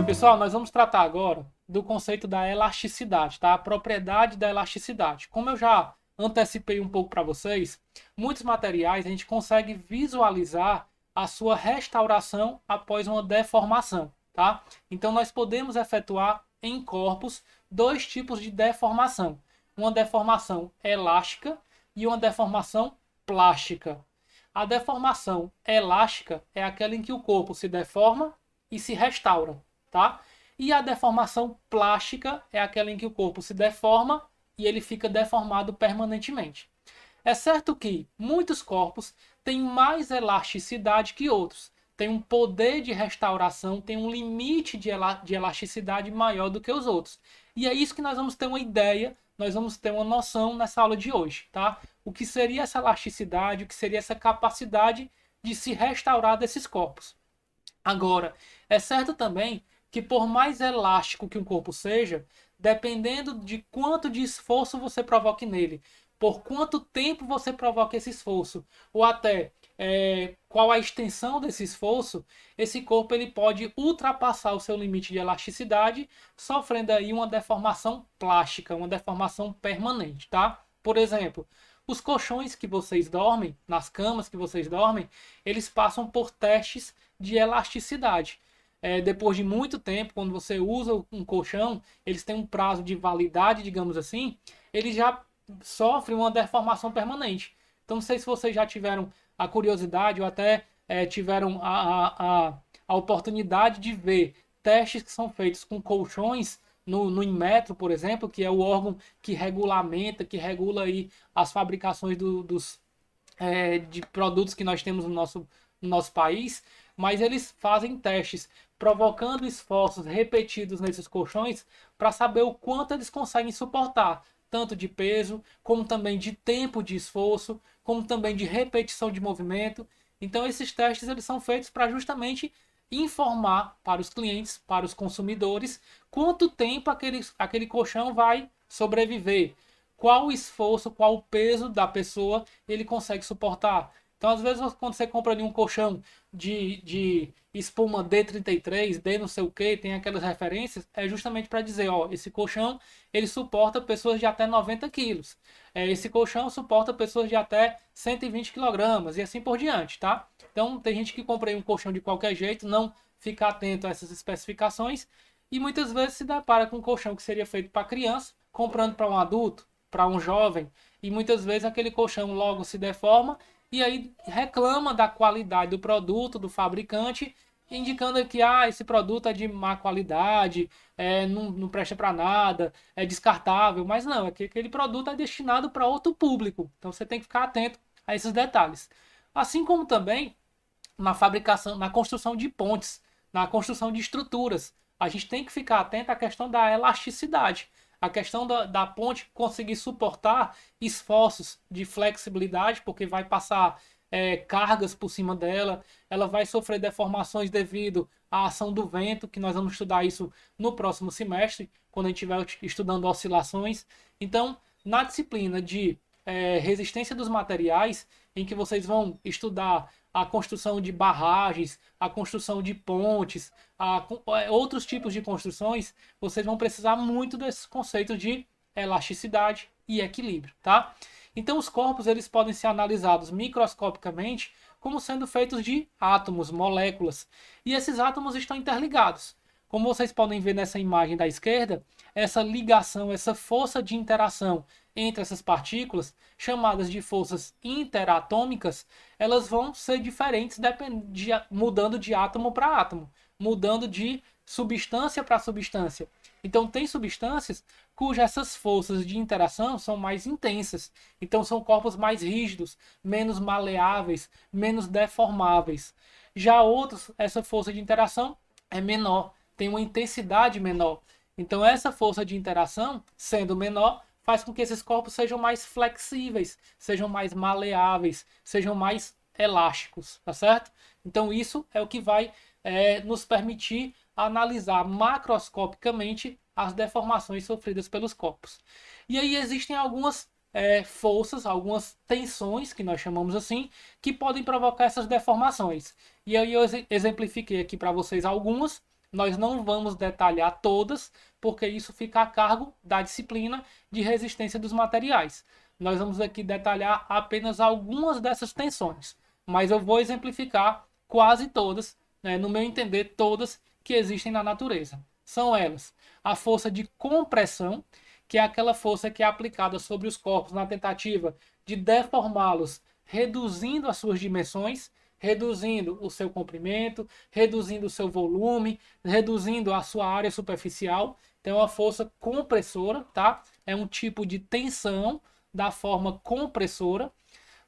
Pessoal, nós vamos tratar agora do conceito da elasticidade, tá? A propriedade da elasticidade. Como eu já antecipei um pouco para vocês, muitos materiais a gente consegue visualizar a sua restauração após uma deformação, tá? Então nós podemos efetuar em corpos 2 tipos de deformação. Uma deformação elástica e uma deformação plástica. A deformação elástica é aquela em que o corpo se deforma e se restaura, tá? E a deformação plástica é aquela em que o corpo se deforma e ele fica deformado permanentemente. É certo que muitos corpos têm mais elasticidade que outros, têm um poder de restauração, têm um limite de elasticidade maior do que os outros. E é isso que nós vamos ter uma ideia, nós vamos ter uma noção nessa aula de hoje, tá? O que seria essa elasticidade, o que seria essa capacidade de se restaurar desses corpos. Agora, é certo também que por mais elástico que um corpo seja, dependendo de quanto de esforço você provoque nele, por quanto tempo você provoca esse esforço, ou até qual a extensão desse esforço, esse corpo ele pode ultrapassar o seu limite de elasticidade, sofrendo aí uma deformação plástica, uma deformação permanente, tá? Por exemplo, os colchões que vocês dormem, nas camas que vocês dormem, eles passam por testes de elasticidade. Depois de muito tempo, quando você usa um colchão, eles têm um prazo de validade, digamos assim, eles já sofrem uma deformação permanente. Então, não sei se vocês já tiveram a curiosidade ou até tiveram a oportunidade de ver testes que são feitos com colchões no Inmetro, por exemplo, que é o órgão que regulamenta, que regula aí as fabricações de produtos que nós temos no nosso país, mas eles fazem testes provocando esforços repetidos nesses colchões para saber o quanto eles conseguem suportar, tanto de peso, como também de tempo de esforço, como também de repetição de movimento. Então esses testes eles são feitos para justamente informar para os clientes, para os consumidores, quanto tempo aquele colchão vai sobreviver, qual o esforço, qual o peso da pessoa ele consegue suportar. Então, às vezes, quando você compra ali um colchão de espuma D33, D não sei o que, tem aquelas referências, é justamente para dizer, ó, esse colchão ele suporta pessoas de até 90 quilos. Esse colchão suporta pessoas de até 120 quilogramas e assim por diante, tá? Então, tem gente que compra aí um colchão de qualquer jeito, não fica atento a essas especificações e muitas vezes se depara com um colchão que seria feito para criança, comprando para um adulto, para um jovem, e muitas vezes aquele colchão logo se deforma e aí reclama da qualidade do produto, do fabricante, indicando que esse produto é de má qualidade, não presta para nada, é descartável. Mas não, é que aquele produto é destinado para outro público. Então você tem que ficar atento a esses detalhes. Assim como também na fabricação, na construção de pontes, na construção de estruturas. A gente tem que ficar atento à questão da elasticidade. A questão da ponte conseguir suportar esforços de flexibilidade, porque vai passar cargas por cima dela, ela vai sofrer deformações devido à ação do vento, que nós vamos estudar isso no próximo semestre, quando a gente estiver estudando oscilações. Então, na disciplina de resistência dos materiais, em que vocês vão estudar a construção de barragens, a construção de pontes, outros tipos de construções, vocês vão precisar muito desses conceitos de elasticidade e equilíbrio, tá? Então os corpos eles podem ser analisados microscopicamente como sendo feitos de átomos, moléculas, e esses átomos estão interligados. Como vocês podem ver nessa imagem da esquerda, essa ligação, essa força de interação entre essas partículas, chamadas de forças interatômicas, elas vão ser diferentes mudando de átomo para átomo, mudando de substância para substância. Então tem substâncias cujas essas forças de interação são mais intensas. Então são corpos mais rígidos, menos maleáveis, menos deformáveis. Já outros, essa força de interação é menor, tem uma intensidade menor. Então essa força de interação, sendo menor, faz com que esses corpos sejam mais flexíveis, sejam mais maleáveis, sejam mais elásticos, tá certo? Então isso é o que vai nos permitir analisar macroscopicamente as deformações sofridas pelos corpos. E aí existem algumas forças, algumas tensões, que nós chamamos assim, que podem provocar essas deformações. E aí eu exemplifiquei aqui para vocês algumas. Nós não vamos detalhar todas, porque isso fica a cargo da disciplina de resistência dos materiais. Nós vamos aqui detalhar apenas algumas dessas tensões, mas eu vou exemplificar quase todas, né, no meu entender, todas que existem na natureza. São elas: a força de compressão, que é aquela força que é aplicada sobre os corpos na tentativa de deformá-los, reduzindo as suas dimensões, reduzindo o seu comprimento, reduzindo o seu volume, reduzindo a sua área superficial. Então é uma força compressora, tá? É um tipo de tensão da forma compressora.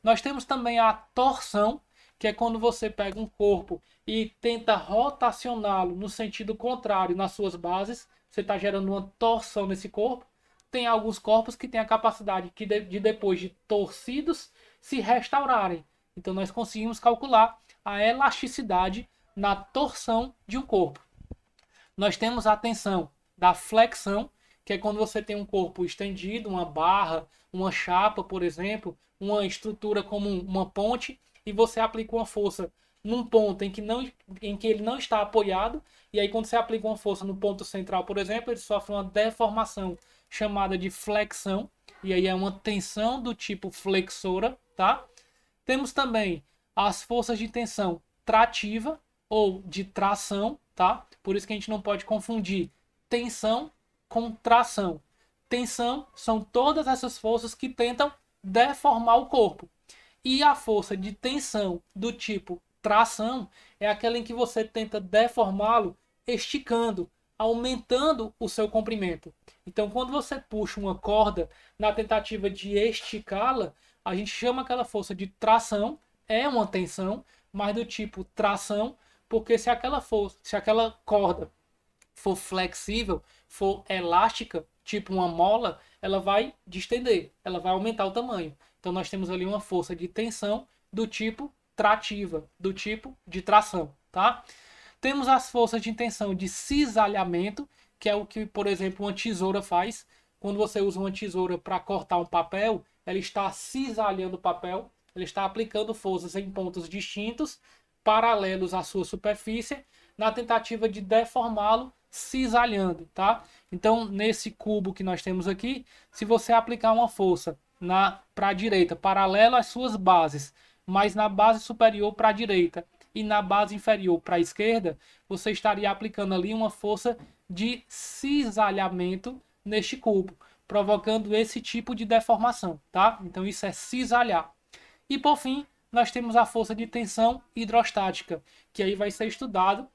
Nós temos também a torção, que é quando você pega um corpo e tenta rotacioná-lo no sentido contrário nas suas bases. Você está gerando uma torção nesse corpo. Tem alguns corpos que têm a capacidade de depois de torcidos, se restaurarem. Então nós conseguimos calcular a elasticidade na torção de um corpo. Nós temos a tensão da flexão, que é quando você tem um corpo estendido, uma barra, uma chapa, por exemplo, uma estrutura como uma ponte, e você aplica uma força num ponto em que ele não está apoiado, e aí quando você aplica uma força no ponto central, por exemplo, ele sofre uma deformação chamada de flexão, e aí é uma tensão do tipo flexora, tá? Temos também as forças de tensão trativa ou de tração, tá? Por isso que a gente não pode confundir tensão com tração. Tensão são todas essas forças que tentam deformar o corpo. E a força de tensão do tipo tração é aquela em que você tenta deformá-lo esticando, aumentando o seu comprimento. Então, quando você puxa uma corda na tentativa de esticá-la, a gente chama aquela força de tração, é uma tensão, mas do tipo tração, porque se aquela corda for flexível, for elástica, tipo uma mola, ela vai distender, ela vai aumentar o tamanho. Então nós temos ali uma força de tensão do tipo trativa, do tipo de tração, tá? Temos as forças de tensão de cisalhamento, que é o que, por exemplo, uma tesoura faz. Quando você usa uma tesoura para cortar um papel, ela está cisalhando o papel, ela está aplicando forças em pontos distintos, paralelos à sua superfície, na tentativa de deformá-lo, cisalhando, tá? Então, nesse cubo que nós temos aqui, se você aplicar uma força para a direita, paralelo às suas bases, mas na base superior para a direita e na base inferior para a esquerda, você estaria aplicando ali uma força de cisalhamento neste cubo, provocando esse tipo de deformação, tá? Então isso é cisalhar. E por fim, nós temos a força de tensão hidrostática, que aí vai ser estudado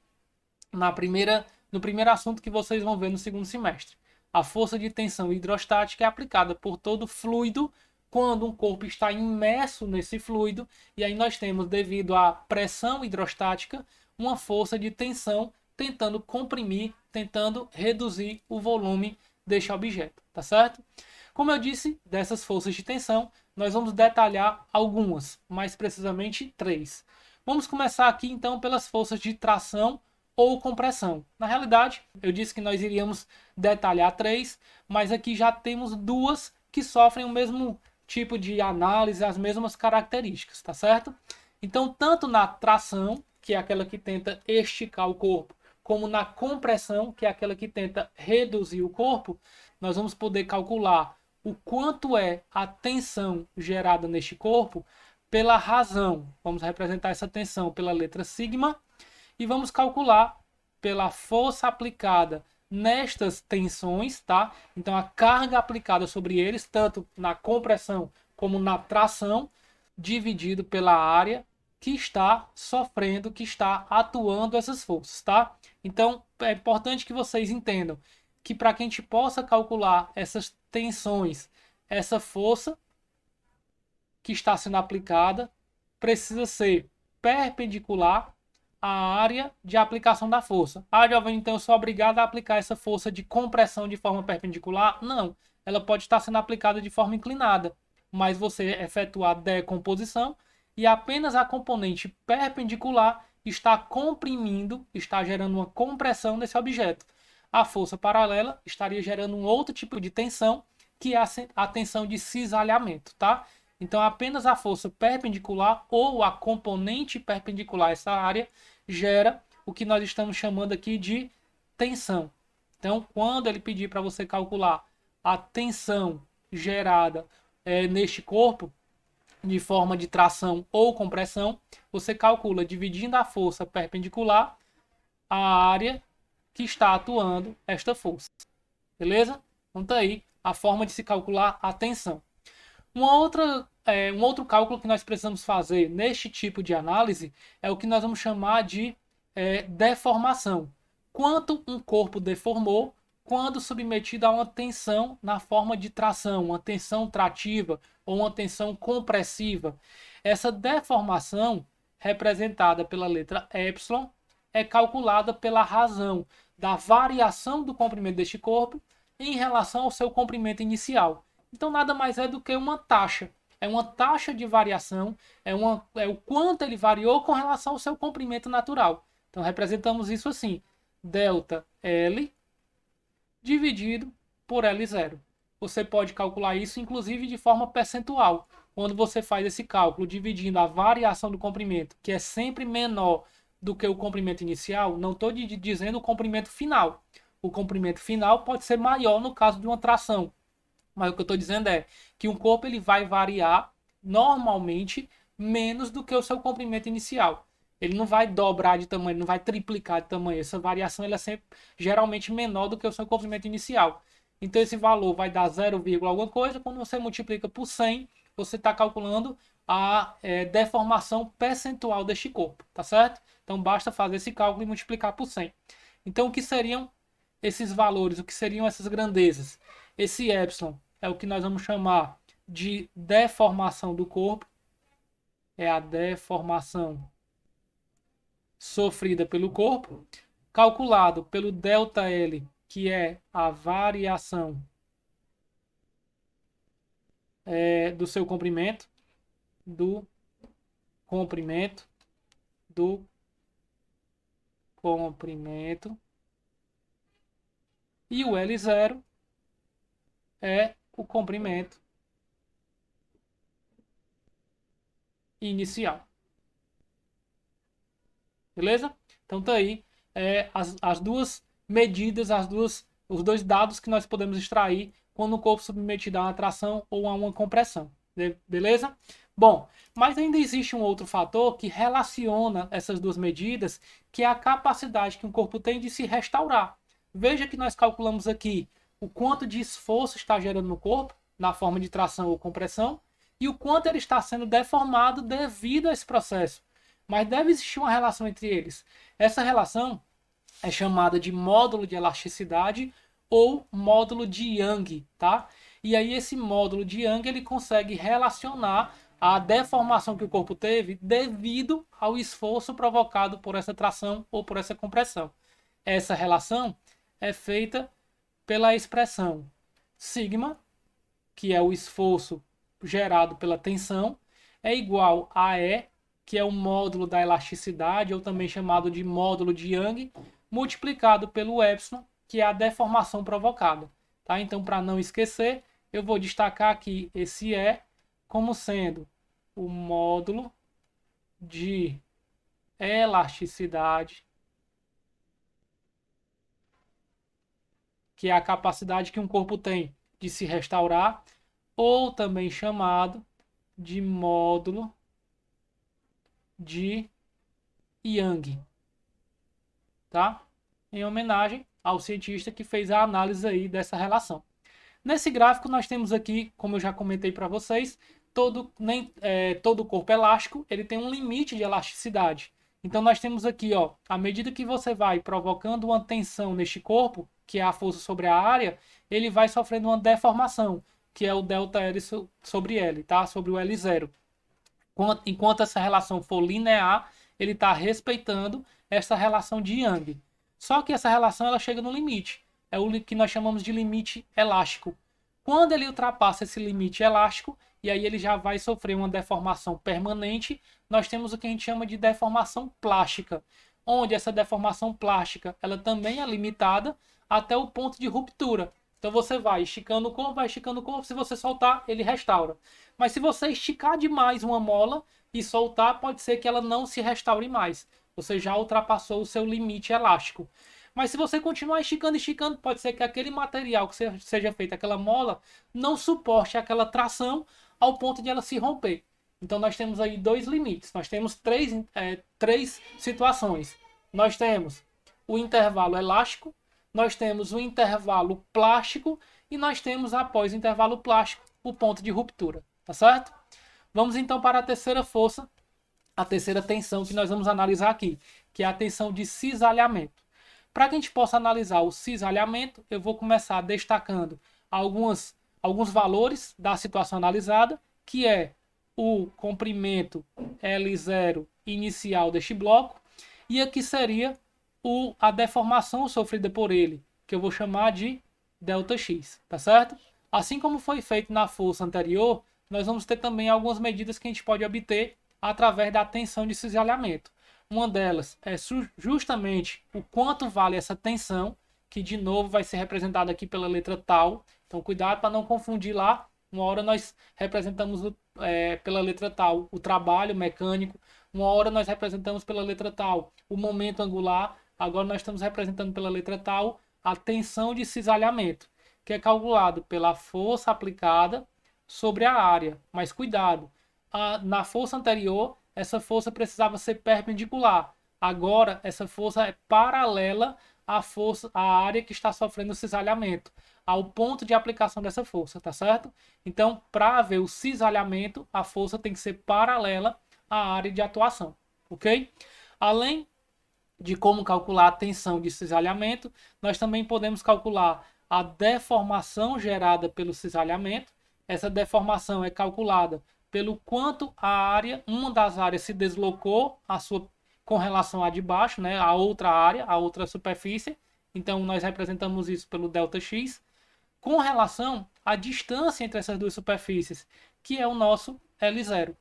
no primeiro assunto que vocês vão ver no segundo semestre. A força de tensão hidrostática é aplicada por todo fluido quando um corpo está imerso nesse fluido, e aí nós temos, devido à pressão hidrostática, uma força de tensão tentando comprimir, tentando reduzir o volume deste objeto, tá certo? Como eu disse, dessas forças de tensão, nós vamos detalhar algumas, mais precisamente 3. Vamos começar aqui então pelas forças de tração ou compressão. Na realidade, eu disse que nós iríamos detalhar 3, mas aqui já temos 2 que sofrem o mesmo tipo de análise, as mesmas características, tá certo? Então, tanto na tração, que é aquela que tenta esticar o corpo, como na compressão, que é aquela que tenta reduzir o corpo, nós vamos poder calcular o quanto é a tensão gerada neste corpo pela razão. Vamos representar essa tensão pela letra sigma e vamos calcular pela força aplicada nestas tensões, tá? Então a carga aplicada sobre eles, tanto na compressão como na tração, dividido pela área que está sofrendo, que está atuando essas forças, tá? Então é importante que vocês entendam que para que a gente possa calcular essas tensões, essa força que está sendo aplicada precisa ser perpendicular à área de aplicação da força. Ah, Giovanni, então eu sou obrigado a aplicar essa força de compressão de forma perpendicular? Não, ela pode estar sendo aplicada de forma inclinada, mas você efetuar a decomposição e apenas a componente perpendicular está comprimindo, está gerando uma compressão desse objeto. A força paralela estaria gerando um outro tipo de tensão, que é a tensão de cisalhamento, tá? Então, apenas a força perpendicular ou a componente perpendicular a essa área gera o que nós estamos chamando aqui de tensão. Então, quando ele pedir para você calcular a tensão gerada neste corpo, de forma de tração ou compressão, você calcula dividindo a força perpendicular a área que está atuando esta força. Beleza? Então tá aí a forma de se calcular a tensão. Um outro cálculo que nós precisamos fazer neste tipo de análise é o que nós vamos chamar de deformação. Quanto um corpo deformou quando submetido a uma tensão na forma de tração, uma tensão trativa ou uma tensão compressiva. Essa deformação, representada pela letra epsilon, é calculada pela razão da variação do comprimento deste corpo em relação ao seu comprimento inicial. Então nada mais é do que uma taxa. É uma taxa de variação, é o quanto ele variou com relação ao seu comprimento natural. Então representamos isso assim: delta L dividido por L0. Você pode calcular isso inclusive de forma percentual. Quando você faz esse cálculo dividindo a variação do comprimento, que é sempre menor do que o comprimento inicial, não estou dizendo o comprimento final. O comprimento final pode ser maior no caso de uma tração. Mas o que eu estou dizendo é que um corpo ele vai variar normalmente menos do que o seu comprimento inicial. Ele não vai dobrar de tamanho, não vai triplicar de tamanho. Essa variação ela é sempre geralmente menor do que o seu comprimento inicial. Então esse valor vai dar 0, alguma coisa. Quando você multiplica por 100, você está calculando a deformação percentual deste corpo, tá certo? Então basta fazer esse cálculo e multiplicar por 100. Então o que seriam esses valores? O que seriam essas grandezas? Esse epsilon é o que nós vamos chamar de deformação do corpo. É a deformação sofrida pelo corpo, calculado pelo ΔL, que é a variação do seu comprimento, do comprimento, do comprimento. E o L0 é o comprimento inicial. Beleza? Então tá aí as duas medidas, os dois dados que nós podemos extrair quando o corpo submetido a uma tração ou a uma compressão. Beleza? Bom, mas ainda existe um outro fator que relaciona essas duas medidas, que é a capacidade que um corpo tem de se restaurar. Veja que nós calculamos aqui o quanto de esforço está gerando no corpo, na forma de tração ou compressão, e o quanto ele está sendo deformado devido a esse processo. Mas deve existir uma relação entre eles. Essa relação é chamada de módulo de elasticidade ou módulo de Young, tá? E aí esse módulo de Young ele consegue relacionar a deformação que o corpo teve devido ao esforço provocado por essa tração ou por essa compressão. Essa relação é feita pela expressão sigma, que é o esforço gerado pela tensão, é igual a E, que é o módulo da elasticidade, ou também chamado de módulo de Young, multiplicado pelo epsilon, que é a deformação provocada. Tá? Então, para não esquecer, eu vou destacar aqui esse E como sendo o módulo de elasticidade, que é a capacidade que um corpo tem de se restaurar, ou também chamado de módulo de Young, tá? Em homenagem ao cientista que fez a análise aí dessa relação. Nesse gráfico nós temos aqui, como eu já comentei para vocês, todo corpo elástico ele tem um limite de elasticidade. Então nós temos aqui, ó, à medida que você vai provocando uma tensão neste corpo, que é a força sobre a área, ele vai sofrendo uma deformação, que é o ΔL sobre L, tá? Sobre o L0. Enquanto essa relação for linear, ele está respeitando essa relação de Young. Só que essa relação ela chega no limite. É o que nós chamamos de limite elástico. Quando ele ultrapassa esse limite elástico, e aí ele já vai sofrer uma deformação permanente, nós temos o que a gente chama de deformação plástica, onde essa deformação plástica ela também é limitada até o ponto de ruptura. Então você vai esticando o corpo, vai esticando o corpo, se você soltar, ele restaura. Mas se você esticar demais uma mola e soltar, pode ser que ela não se restaure mais. Você já ultrapassou o seu limite elástico. Mas se você continuar esticando, esticando, pode ser que aquele material que seja feito, aquela mola, não suporte aquela tração ao ponto de ela se romper. Então nós temos aí dois limites. Nós temos três situações. Nós temos o intervalo elástico, nós temos o intervalo plástico e nós temos, após o intervalo plástico, o ponto de ruptura. Tá certo? Vamos então para a terceira força, a terceira tensão que nós vamos analisar aqui, que é a tensão de cisalhamento. Para que a gente possa analisar o cisalhamento, eu vou começar destacando alguns valores da situação analisada, que é o comprimento L0 inicial deste bloco, e aqui seria a deformação sofrida por ele, que eu vou chamar de ΔX, tá certo? Assim como foi feito na força anterior, nós vamos ter também algumas medidas que a gente pode obter através da tensão de cisalhamento. Uma delas é justamente o quanto vale essa tensão, que de novo vai ser representada aqui pela letra tal. Então cuidado para não confundir lá. Uma hora nós representamos pela letra tal o trabalho mecânico, uma hora nós representamos pela letra tal o momento angular, agora nós estamos representando pela letra tal a tensão de cisalhamento, que é calculado pela força aplicada sobre a área. Mas cuidado, na força anterior, essa força precisava ser perpendicular. Agora, essa força é paralela à área que está sofrendo o cisalhamento, ao ponto de aplicação dessa força, tá certo? Então, para haver o cisalhamento, a força tem que ser paralela à área de atuação, ok? Além de como calcular a tensão de cisalhamento, nós também podemos calcular a deformação gerada pelo cisalhamento. Essa deformação é calculada pelo quanto uma das áreas se deslocou com relação à de baixo, né, a outra área, a outra superfície. Então nós representamos isso pelo ΔX com relação à distância entre essas duas superfícies, que é o nosso L0.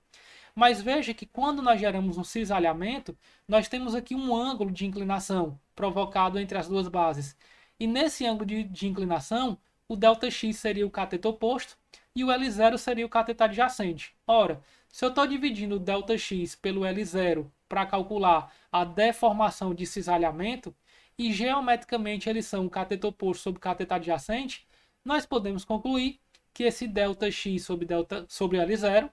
Mas veja que quando nós geramos um cisalhamento, nós temos aqui um ângulo de inclinação provocado entre as duas bases. E nesse ângulo de inclinação, o ΔX seria o cateto oposto e o L0 seria o cateto adjacente. Ora, se eu estou dividindo o ΔX pelo L0 para calcular a deformação de cisalhamento, e geometricamente eles são o cateto oposto sobre o cateto adjacente, nós podemos concluir que esse ΔX sobre L0,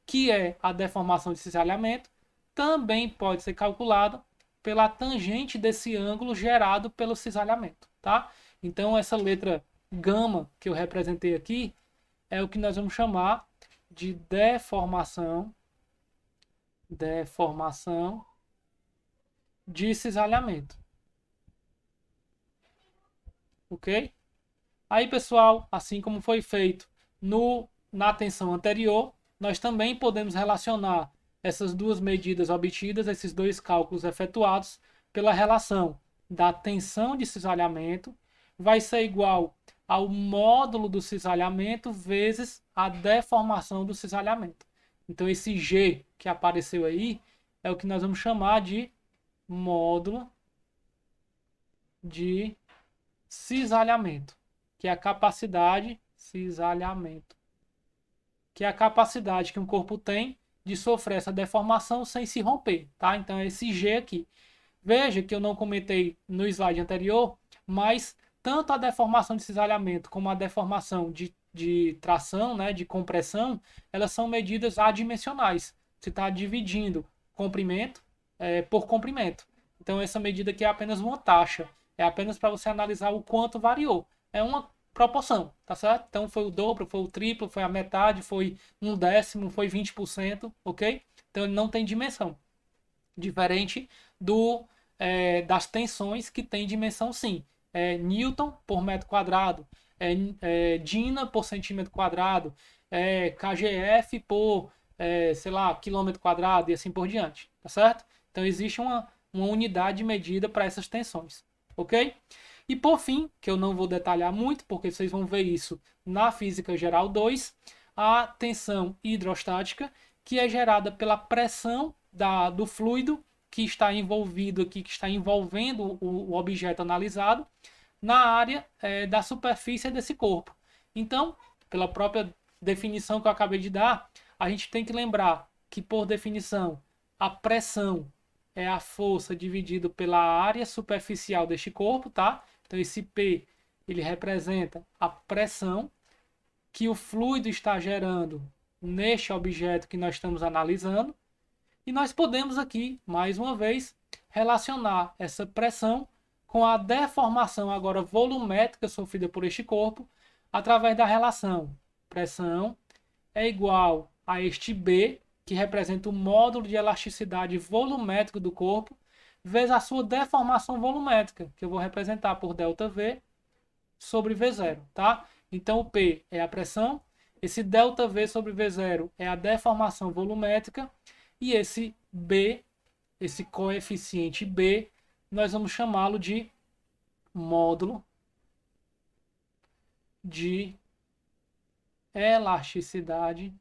que é a deformação de cisalhamento, também pode ser calculada pela tangente desse ângulo gerado pelo cisalhamento, tá? Então essa letra gama que eu representei aqui é o que nós vamos chamar de deformação de cisalhamento. Ok? Aí, pessoal, assim como foi feito na tensão anterior, nós também podemos relacionar essas duas medidas obtidas, esses dois cálculos efetuados, pela relação da tensão de cisalhamento vai ser igual ao módulo do cisalhamento vezes a deformação do cisalhamento. Então, esse G que apareceu aí é o que nós vamos chamar de módulo de cisalhamento, que é a capacidade cisalhamento. que é a capacidade que um corpo tem de sofrer essa deformação sem se romper, tá? Então é esse G aqui. Veja que eu não comentei no slide anterior, mas tanto a deformação de cisalhamento como a deformação de tração, né, de compressão, elas são medidas adimensionais. Você está dividindo comprimento por comprimento. Então essa medida aqui é apenas uma taxa. É apenas para você analisar o quanto variou. É uma proporção, tá certo? Então foi o dobro, foi o triplo, foi a metade, foi um décimo, foi 20%, ok? Então ele não tem dimensão. Diferente das tensões que tem dimensão sim. Newton por metro quadrado, Dina por centímetro quadrado, KGF por, sei lá, quilômetro quadrado e assim por diante, tá certo? Então existe uma unidade de medida para essas tensões, ok? E por fim, que eu não vou detalhar muito, porque vocês vão ver isso na Física Geral 2, a tensão hidrostática, que é gerada pela pressão do fluido que está envolvido aqui, que está envolvendo o objeto analisado, na área da superfície desse corpo. Então, pela própria definição que eu acabei de dar, a gente tem que lembrar que, por definição, a pressão é a força dividida pela área superficial deste corpo, tá? Então, esse P, ele representa a pressão que o fluido está gerando neste objeto que nós estamos analisando. E nós podemos aqui, mais uma vez, relacionar essa pressão com a deformação agora volumétrica sofrida por este corpo, através da relação pressão é igual a este B, que representa o módulo de elasticidade volumétrico do corpo, vezes a sua deformação volumétrica, que eu vou representar por ΔV sobre V0, tá? Então o P é a pressão, esse ΔV sobre V0 é a deformação volumétrica, e esse B, esse coeficiente B, nós vamos chamá-lo de módulo de elasticidade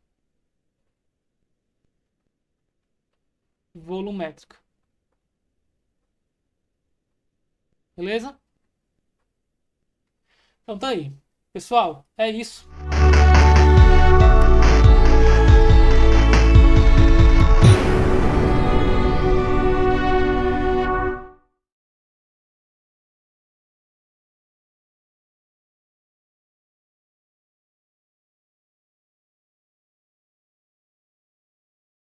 volumétrica. Beleza? Então tá aí. Pessoal, é isso.